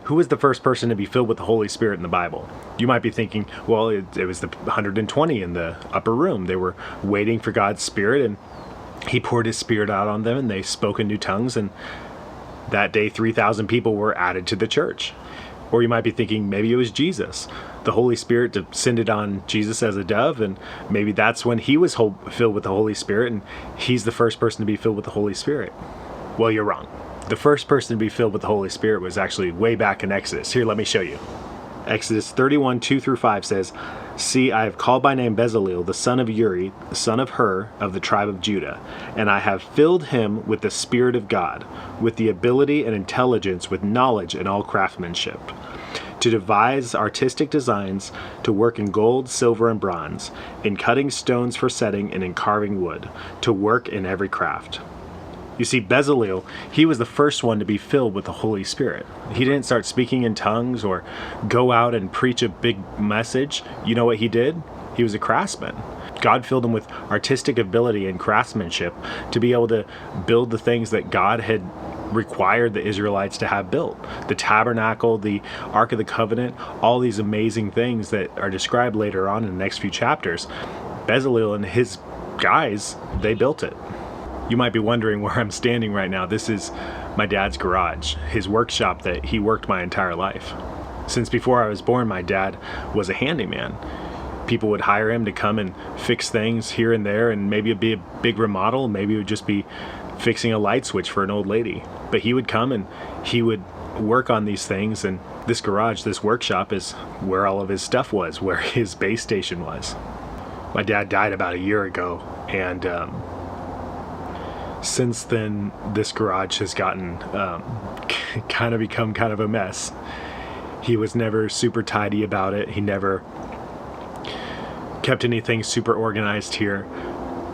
Who was the first person to be filled with the Holy Spirit in the Bible? You might be thinking, well, it was the 120 in the upper room. They were waiting for God's Spirit, and he poured his Spirit out on them, and they spoke in new tongues, and that day 3,000 people were added to the church. Or you might be thinking maybe it was Jesus. The Holy Spirit descended on Jesus as a dove, and maybe that's when he was filled with the Holy Spirit, and he's the first person to be filled with the Holy Spirit. Well, you're wrong. The first person to be filled with the Holy Spirit was actually way back in Exodus. Here, let me show you. Exodus 31, 2-5 says, "See, I have called by name Bezalel, the son of Uri, the son of Hur, of the tribe of Judah, and I have filled him with the Spirit of God, with the ability and intelligence, with knowledge and all craftsmanship, to devise artistic designs, to work in gold, silver, and bronze, in cutting stones for setting, and in carving wood, to work in every craft." You see, Bezalel, he was the first one to be filled with the Holy Spirit. He didn't start speaking in tongues or go out and preach a big message. You know what he did? He was a craftsman. God filled him with artistic ability and craftsmanship to be able to build the things that God had required the Israelites to have built. The tabernacle, the Ark of the Covenant, all these amazing things that are described later on in the next few chapters. Bezalel and his guys, they built it. You might be wondering where I'm standing right now. This is my dad's garage, his workshop that he worked my entire life. Since before I was born, my dad was a handyman. People would hire him to come and fix things here and there, and maybe it'd be a big remodel, maybe it would just be fixing a light switch for an old lady. But he would come and he would work on these things, and this garage, this workshop, is where all of his stuff was, where his base station was. My dad died about a year ago, and since then, this garage has gotten become kind of a mess. He was never super tidy about it. He never kept anything super organized here,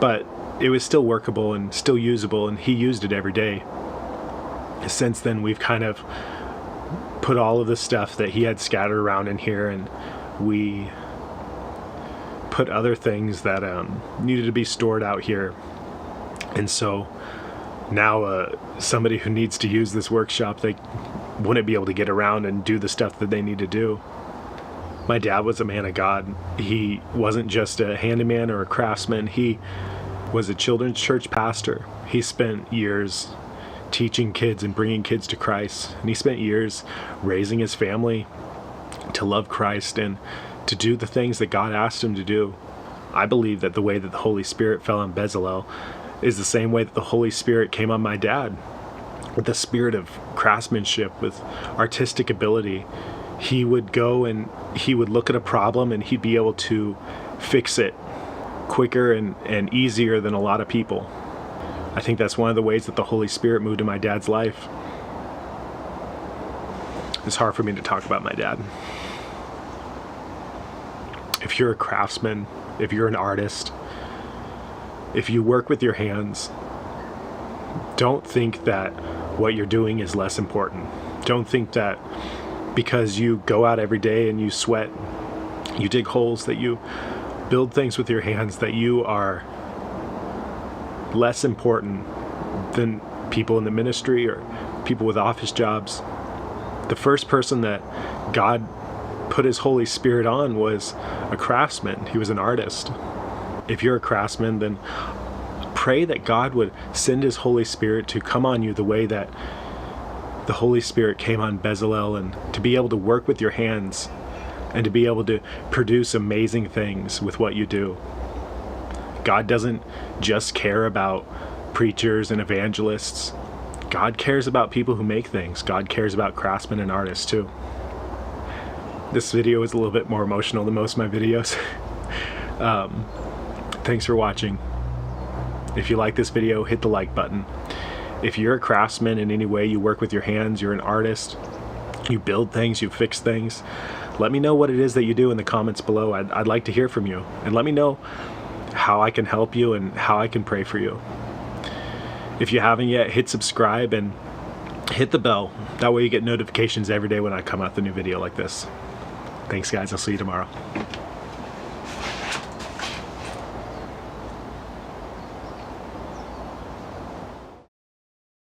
but it was still workable and still usable, and he used it every day. Since then, we've kind of put all of the stuff that he had scattered around in here, and we put other things that needed to be stored out here. And so now somebody who needs to use this workshop, they wouldn't be able to get around and do the stuff that they need to do. My dad was a man of God. He wasn't just a handyman or a craftsman. He was a children's church pastor. He spent years teaching kids and bringing kids to Christ. And he spent years raising his family to love Christ and to do the things that God asked him to do. I believe that the way that the Holy Spirit fell on Bezalel is the same way that the Holy Spirit came on my dad, with the spirit of craftsmanship, with artistic ability. He would go and he would look at a problem and he'd be able to fix it quicker and easier than a lot of people. I think that's one of the ways that the Holy Spirit moved in my dad's life. It's hard for me to talk about my dad. If you're a craftsman, if you're an artist, if you work with your hands, don't think that what you're doing is less important. Don't think that because you go out every day and you sweat, you dig holes, that you build things with your hands, that you are less important than people in the ministry or people with office jobs. The first person that God put his Holy Spirit on was a craftsman. He was an artist. If you're a craftsman, then pray that God would send his Holy Spirit to come on you the way that the Holy Spirit came on Bezalel, and to be able to work with your hands and to be able to produce amazing things with what you do. God doesn't just care about preachers and evangelists. God cares about people who make things. God cares about craftsmen and artists too. This video is a little bit more emotional than most of my videos. Thanks for watching. If you like this video, hit the like button. If you're a craftsman in any way, you work with your hands, you're an artist, you build things, you fix things, let me know what it is that you do in the comments below. I'd like to hear from you. And let me know how I can help you and how I can pray for you. If you haven't yet, hit subscribe and hit the bell. That way you get notifications every day when I come out with a new video like this. Thanks guys, I'll see you tomorrow.